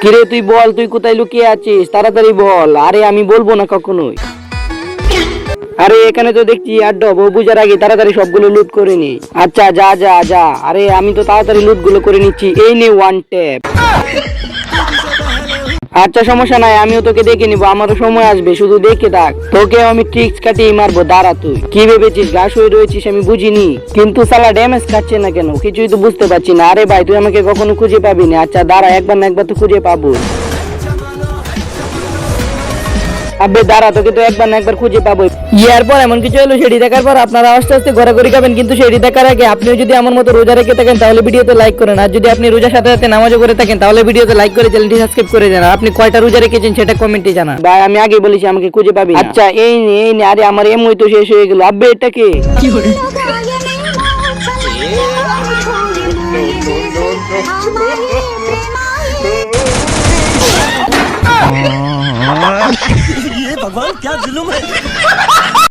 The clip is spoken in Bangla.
কিরে তুই বল, তুই কোথায় লুকিয়ে আছিস? তাড়াতাড়ি বল। আরে আমি বলবো না কখনোই। আরে এখানে তো দেখছি আড্ডা, বউ বুঝার আগে তাড়াতাড়ি সবগুলো লুট করে নি। আচ্ছা যা যা যা। আরে আমি তো তাড়াতাড়ি লুট গুলো করে নিচ্ছি। এই নে ওয়ান ট্যাপ। আচ্ছা সমস্যা নাই, আমিও তোকে দেখে নিবো, আমারও সময় আসবে, শুধু দেখে থাক। তোকে আমি ট্রিক্স কাটিয়ে মারবো, দাঁড়া। তুই কি ভেবেছিস ঘাস হয়ে রয়েছিস আমি বুঝিনি? কিন্তু সালা ড্যামেজ খাচ্ছে না কেন, কিছুই তো বুঝতে পারছি না। আরে ভাই তুই আমাকে কখনো খুঁজে পাবি না। আচ্ছা দাঁড়া, একবার না একবার তো খুঁজে পাবো। আবে দাঁড়া, তোকে তো একবার না একবার খুঁজে পাবো। ইয়ার পর এমন কিছু হলো, সেটি দেখার পর আপনারা আস্তে আস্তে ঘোরাঘুরি খাবেন, কিন্তু সেটি দেখার আগে আপনিও যদি আমার মতো রোজা রেখে থাকেন তাহলে ভিডিওতে লাইক করেন। আর যদি আপনি রোজার সাথে সাথে নামাজও করে থাকেন তাহলে ভিডিওতে লাইক করে চ্যানেলটি সাবস্ক্রাইব করে দেন। আর আপনি কয়টা রোজা রেখেছেন সেটা কমেন্টে জানান। ভাই আমি আগে বলেছি আমাকে খুঁজে পাবি না। আচ্ছা এই নে এই নে। আরে আমার এমই তো শেষ হয়ে গেল। আব্বে এটা কে? ये भगवान क्या जुल्म है।